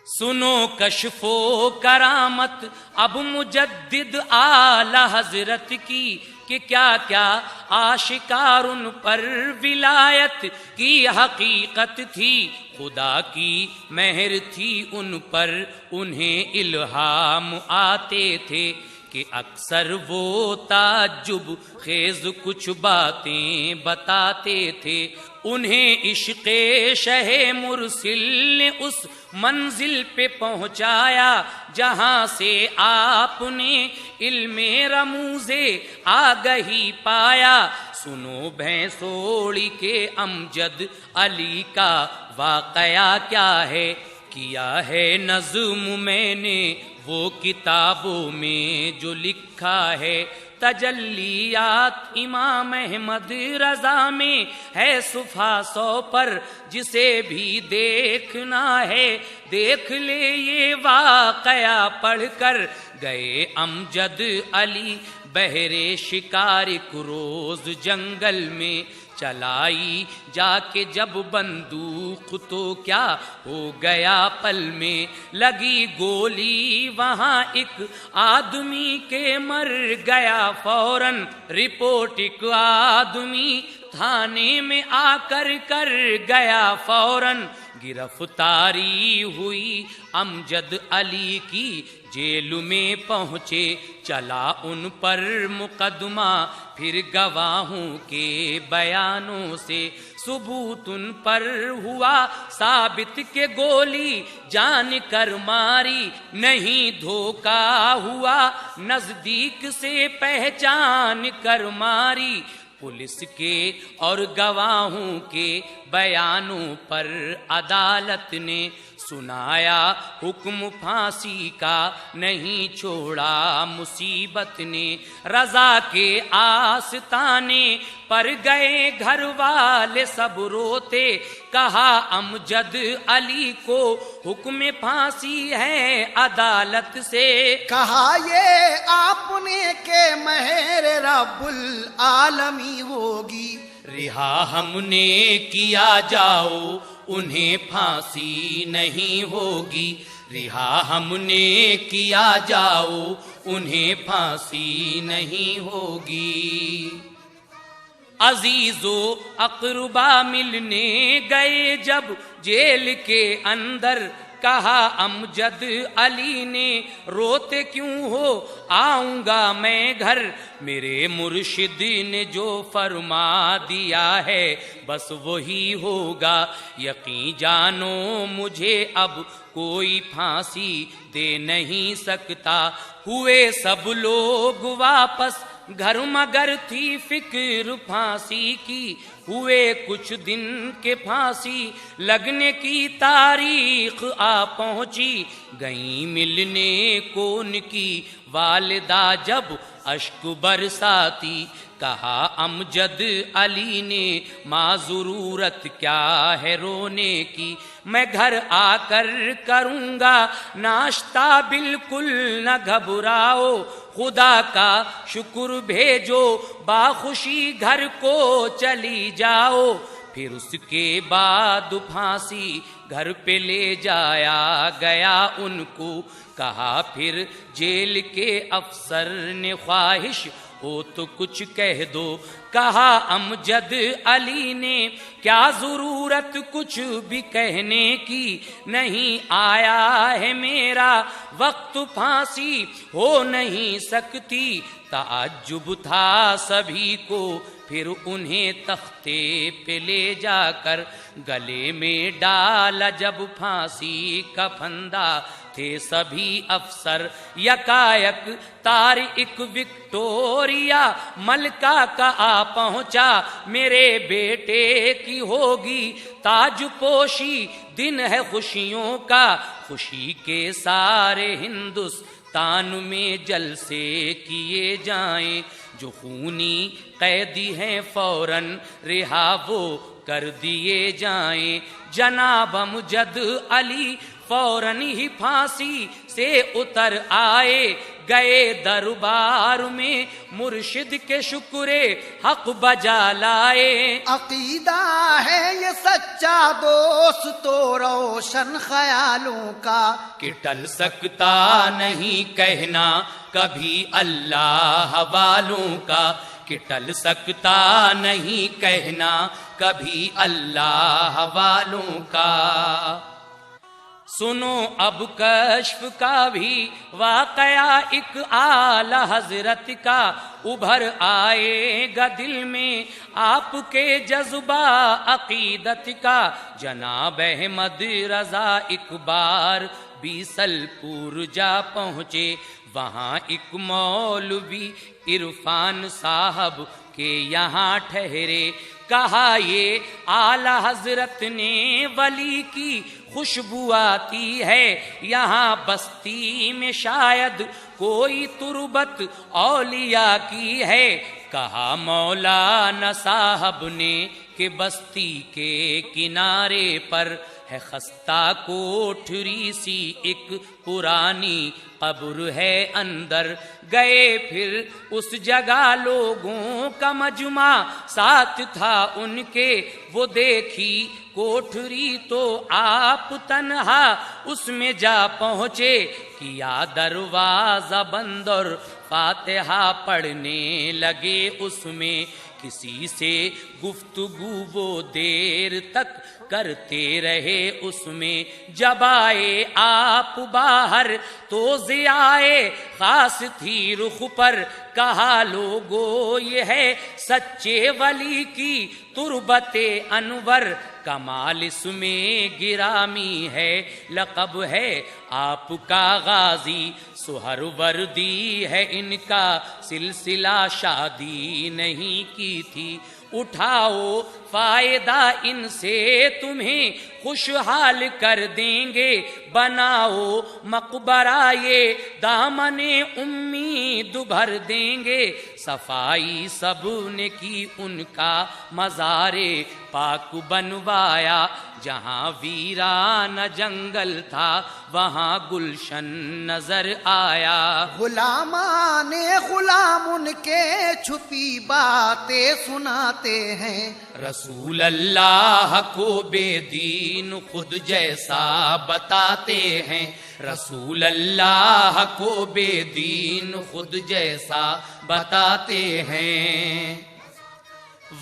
سنو کشف و کرامت اب مجدد اعلی حضرت کی، کہ کیا کیا آشکار ان پر ولایت کی حقیقت تھی، خدا کی مہر تھی ان پر انہیں الہام آتے تھے، کہ اکثر وہ تعجب خیز کچھ باتیں بتاتے تھے، انہیں عشق شہ مرسل نے اس منزل پہ پہنچایا جہاں سے آپ نے علم رموز آگہی پایا۔ سنو بھینسوڑی کے امجد علی کا واقعہ کیا ہے، کیا ہے نظم میں نے وہ کتابوں میں جو لکھا ہے، تجلیات امام احمد رضا میں ہے صفحہ 100 پر، جسے بھی دیکھنا ہے دیکھ لے یہ واقعہ پڑھ کر۔ گئے امجد علی بہر شکار ایک روز جنگل میں، چلائی جا کے جب بندوق تو کیا ہو گیا پل میں، لگی گولی وہاں ایک آدمی کے مر گیا فوراً، رپورٹ ایک آدمی تھانے میں آ کر گیا فوراً، گرفتاری ہوئی امجد علی کی، جیل میں پہنچے چلا ان پر مقدمہ، پھر گواہوں کے بیانوں سے ثبوت ان پر ہوا ثابت کہ گولی جان کر ماری، نہیں دھوکا ہوا نزدیک سے پہچان کر ماری، پولیس کے اور گواہوں کے بیانوں پر عدالت نے سنایا حکم پھانسی کا، نہیں چھوڑا مصیبت نے، رضا کے آستانے پر گئے گھر والے سب روتے، کہا امجد علی کو حکم پھانسی ہے عدالت سے، کہا یہ آپ نے کہ مہر رب العالمی ہوگی، رہا ہم نے کیا جاؤ انہیں پھانسی نہیں ہوگی، رہا ہم نے کیا جاؤ انہیں پھانسی نہیں ہوگی۔ عزیز و اقربا ملنے گئے جب جیل کے اندر، کہا امجد علی نے روتے کیوں ہو، آؤں گا میں گھر، میرے مرشد نے جو فرما دیا ہے بس وہی ہوگا، یقین جانو مجھے اب کوئی پھانسی دے نہیں سکتا، ہوئے سب لوگ واپس گھر مگر تھی فکر پھانسی کی، ہوئے کچھ دن کے پھانسی لگنے کی تاریخ آ پہنچی، گئیں ملنے کو ان کی والدہ جب اشک برساتی، کہا امجد علی نے ماں ضرورت کیا ہے رونے کی، میں گھر آ کر کروں گا ناشتہ، بالکل نہ گھبراؤ، خدا کا شکر بھیجو، باخوشی گھر کو چلی جاؤ، پھر اس کے بعد پھانسی گھر پہ لے جایا گیا ان کو، کہا پھر جیل کے افسر نے خواہش ہو تو کچھ کہہ دو. کہا امجد علی نے کیا ضرورت کچھ بھی کہنے کی, نہیں آیا ہے میرا وقت پھانسی ہو نہیں سکتی. تعجب تھا سبھی کو پھر انہیں تختے پہ لے جا کر گلے میں ڈالا جب پھانسی کا پھندا. تھے سبھی افسر یکایک طارق وکٹوریا ملکہ کا آ پہنچا. میرے بیٹے کی ہوگی تاج پوشی, دن ہے خوشیوں کا, خوشی کے سارے ہندوستان میں جلسے کیے جائیں. جو خونی قیدی ہیں فوراً رہا وہ کر دیے جائیں. جناب امجد علی فوراً ہی پھانسی سے اتر آئے, گئے دربار میں مرشد کے شکرے حق بجا لائے. عقیدہ ہے یہ سچا دوست تو روشن خیالوں کا, کہ ٹل سکتا نہیں کہنا کبھی اللہ والوں کا, کہ ٹل سکتا نہیں کہنا کبھی اللہ والوں کا. سنو اب کشف کا بھی واقعہ ایک اعلی حضرت کا, ابھر آئے گا دل میں آپ کے جذبہ عقیدت کا. جناب احمد رضا ایک بار بیسل پور جا پہنچے, وہاں ایک مولوی عرفان صاحب کے یہاں ٹھہرے. کہا یہ اعلی حضرت نے ولی کی خوشبو آتی ہے, یہاں بستی میں شاید کوئی تربت اولیاء کی ہے. کہا مولانا صاحب نے کہ بستی کے کنارے پر ہے خستہ کوٹھری سی ایک پرانی قبر ہے اندر. گئے پھر اس جگہ لوگوں کا مجمع ساتھ تھا ان کے, وہ دیکھی کوٹھری تو آپ تنہا اس میں جا پہنچے. کیا دروازہ بند اور فاتحہ پڑھنے لگے اس میں. کسی سے گفتگو وہ دیر تک کرتے رہے اس میں. جب آئے آپ باہر تو ضیائے خاص تھی رخ پر. کہا لوگو یہ ہے سچے ولی کی تربت انور, کمال اس میں گرامی ہے, لقب ہے آپ کا غازی, سہر وردی ہے ان کا سلسلہ, شادی نہیں کی تھی. اٹھاؤ فائدہ ان سے تمہیں خوشحال کر دیں گے, بناؤ مقبرہ یہ دامن امید بھر دیں گے. صفائی سب نے کی ان کا مزار پاک بنوایا, جہاں ویران جنگل تھا وہاں گلشن نظر آیا. غلامان غلام ان کے چھپی باتیں سناتے ہیں, رسول اللہ کو بے دین خود جیسا بتاتے ہیں. رسول اللہ کو بے دین خود جیسا بتاتے ہیں.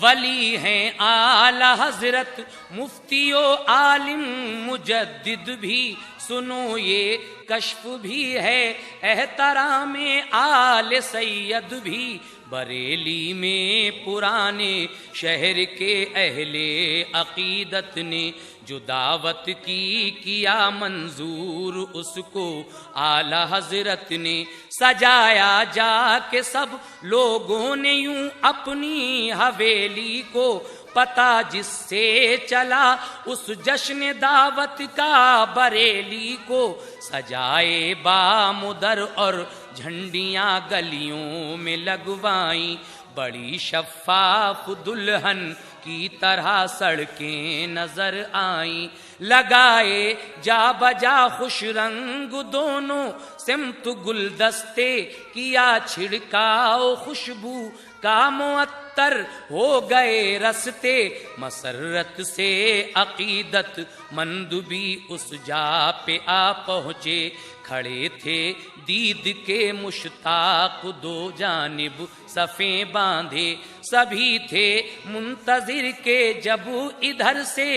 ولی ہیں اعلی حضرت مفتی و عالم مجدد بھی, سنو یہ کشف بھی ہے احترام آل سید بھی. بریلی میں پرانے شہر کے اہل عقیدت نے جو دعوت کی کیا منظور اس کو اعلی حضرت نے. سجایا جا کے سب لوگوں نے یوں اپنی حویلی کو, پتہ جس سے چلا اس جشن دعوت کا بریلی کو. سجائے بامدر اور جھنڈیاں گلیوں میں لگوائیں, بڑی شفاف دلہن کی طرح سڑکیں نظر آئیں. لگائے جا بجا خوش رنگ دونوں سمت گلدستے, کیا چھڑکاؤ خوشبو کا معطر تر ہو گئے رستے مسرت سے عقیدت مند بھی اس جا پہ آ پہنچے کھڑے تھے دید کے مشتاق دو جانب صفیں باندھے سبھی تھے منتظر کے جب ادھر سے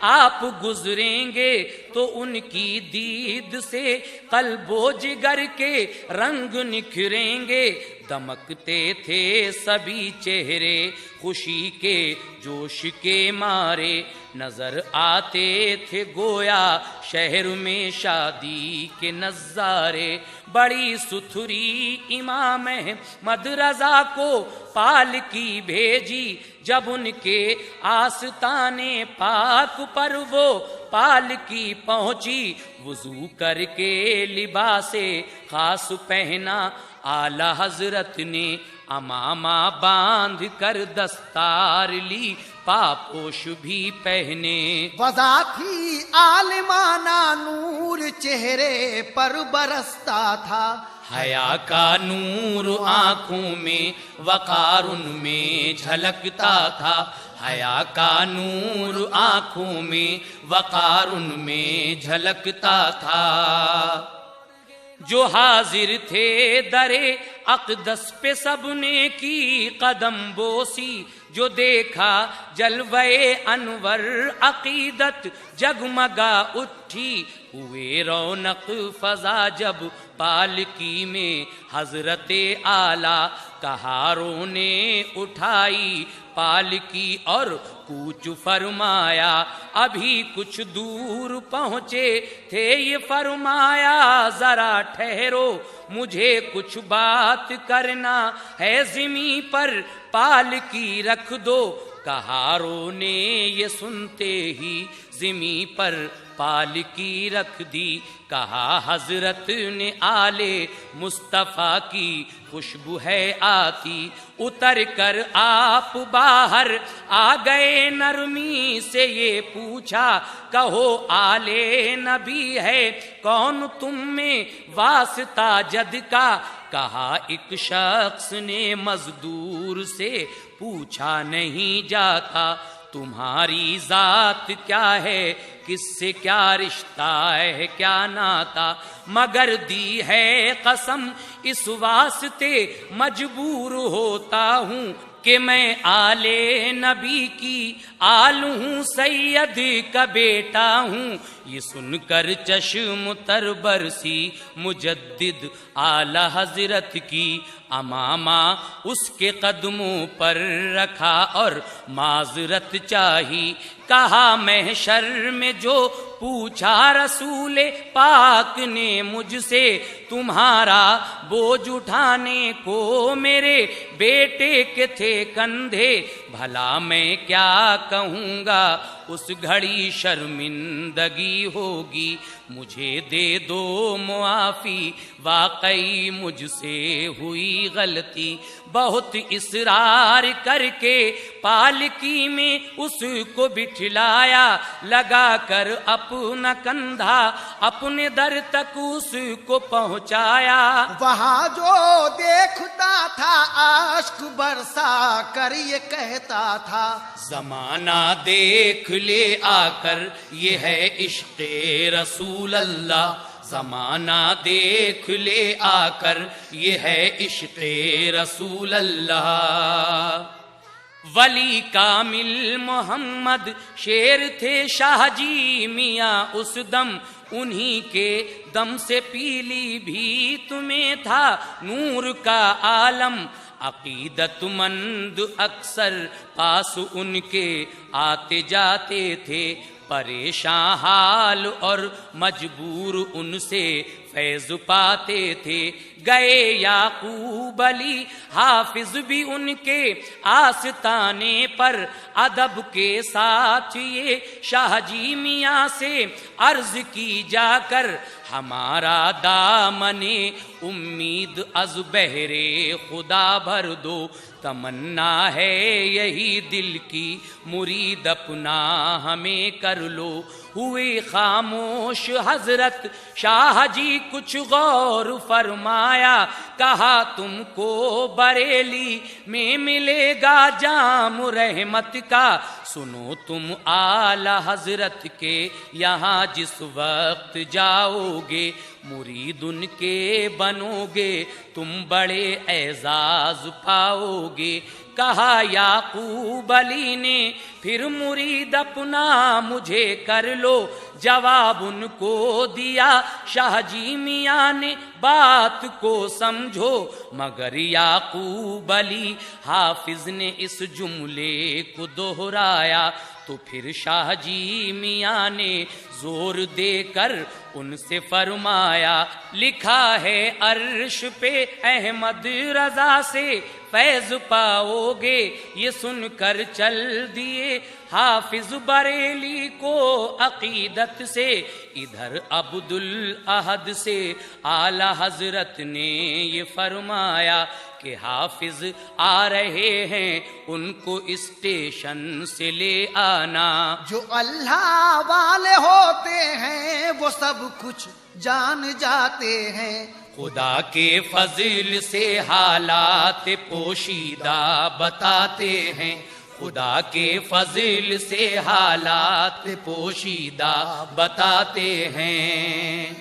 آپ گزریں گے تو ان کی دید سے قلب و جگر کے رنگ نکھریں گے دمکتے تھے سبھی چہرے خوشی کے جوش کے مارے نظر آتے تھے گویا شہر میں شادی کے نظارے بڑی ستھری امام احمد رضا کو پالکی بھیجی جب ان کے آستانے پاک پر وہ پالکی پہنچی وضو کر کے لباس خاص پہنا اعلی حضرت نے امامہ باندھ کر دستار لی پاپوش بھی پہنے وضع تھی عالمانہ نور چہرے پر برستا تھا حیا کا نور آنکھوں میں وقار ان میں جھلکتا تھا حیا کا نور آنکھوں میں وقار ان میں جھلکتا تھا جو حاضر تھے درے اقدس پہ سب نے کی قدم بوسی جو دیکھا جلوہ انور عقیدت جگمگا اٹھی ہوئے رونق فضا جب پالکی میں حضرت اعلیٰ کہاروں نے اٹھائی پالکی اور کوچ فرمایا ابھی کچھ دور پہنچے تھے یہ فرمایا ذرا ٹھہرو مجھے کچھ بات کرنا ہے زمیں پر پالکی رکھ دو کہاروں نے یہ سنتے ہی زمیں پر پالکی رکھ دی کہا حضرت نے آلے مصطفیٰ کی خوشبو ہے آتی اتر کر آپ باہر آ گئے نرمی سے یہ پوچھا کہو آلے نبی ہے کون تم میں واسطہ جد کا کہا ایک شخص نے مزدور سے پوچھا نہیں جاتا تمہاری ذات کیا ہے کس سے کیا رشتہ ہے کیا ناتا مگر دی ہے قسم اس واسطے مجبور ہوتا ہوں کہ میں آل نبی کی آل ہوں سید کا بیٹا ہوں یہ سن کر چشم تر برسی مجدد اعلی حضرت کی امامہ اس کے قدموں پر رکھا اور معذرت چاہی کہا محشر میں جو پوچھا رسول پاک نے مجھ سے تمہارا بوجھ اٹھانے کو میرے بیٹے کے تھے کندھے بھلا میں کیا کہوں گا اس گھڑی شرمندگی ہوگی مجھے دے دو معافی واقعی مجھ سے ہوئی غلطی بہت اصرار کر کے پالکی میں اس کو بٹھلایا لگا کر اپنا کندھا اپنے در تک اس کو پہنچایا وہاں جو دیکھتا تھا اشک برسا کر یہ کہتا تھا زمانہ دیکھ لے آ کر یہ ہے عشق رسول اللہ زمانہ دیکھ لے آ کر یہ ہے عشق رسول اللہ ولی کامل محمد شیر تھے شاہ جی میاں اس دم انہی کے دم سے پیلی بھی تمہیں تھا نور کا عالم عقیدت مند اکثر پاس ان کے آتے جاتے تھے پریشان حال اور مجبور ان سے فیض پاتے تھے گئے یعقوب علی حافظ بھی ان کے آستانے پر ادب کے ساتھ یہ شاہ جی میاں سے عرض کی جا کر ہمارا دامن امید از بہرے خدا بھر دو تمنا ہے یہی دل کی مرید اپنا ہمیں کر لو. ہوئے خاموش حضرت شاہ جی کچھ غور فرمایا, کہا تم کو بریلی میں ملے گا جام رحمت کا. سنو تم اعلی حضرت کے یہاں جس وقت جاؤ گے, مرید ان کے بنو گے, تم بڑے اعزاز پاؤ گے. کہا یعقوب علی نے پھر مرید اپنا مجھے کر لو. جواب ان کو دیا شاہ جی میاں نے بات کو سمجھو. مگر یعقوب علی حافظ نے اس جملے کو دہرایا, تو پھر شاہ جی میاں نے زور دے کر ان سے فرمایا, لکھا ہے عرش پہ احمد رضا سے فیض پاؤ گے. یہ سن کر چل دیے حافظ بریلی کو عقیدت سے. ادھر عبدالاحد سے اعلی حضرت نے یہ فرمایا کہ حافظ آ رہے ہیں, ان کو اسٹیشن سے لے آنا. جو اللہ والے ہوتے ہیں وہ سب کچھ جان جاتے ہیں. خدا کے فضل سے حالات پوشیدہ بتاتے ہیں. خدا کے فضل سے حالات پوشیدہ بتاتے ہیں.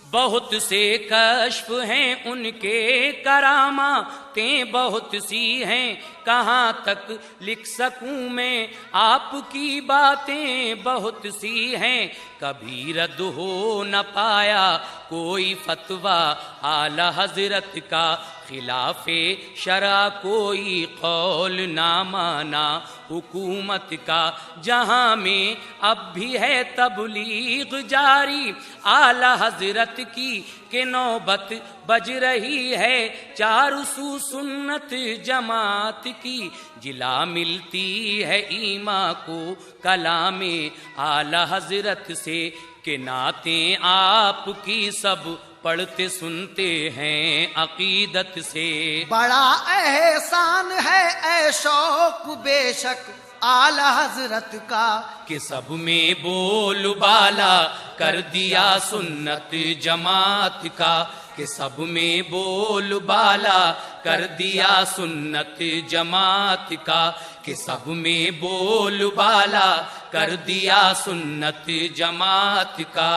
بہت سے کشف ہیں ان کے کراماتیں بہت سی ہیں, کہاں تک لکھ سکوں میں آپ کی باتیں بہت سی ہیں. کبھی رد ہو نہ پایا کوئی فتویٰ اعلی حضرت کا, خلاف شرع کوئی قول نہ مانا حکومت کا. جہاں میں اب بھی ہے تبلیغ جاری اعلی حضرت کی, کہ نوبت بج رہی ہے چاروں سو سنت جماعت کی. جلا ملتی ہے ایمان کو کلام اعلی حضرت سے, کہ نعتیں آپ کی سب پڑھتے سنتے ہیں عقیدت سے. بڑا احسان ہے اے شوق بے شک اعلی حضرت کا, کہ سب میں بول بالا کر دیا سنت جماعت کا. کہ سب میں بول بالا کر دیا سنت جماعت کا. کہ سب میں بول بالا کر دیا سنت جماعت کا.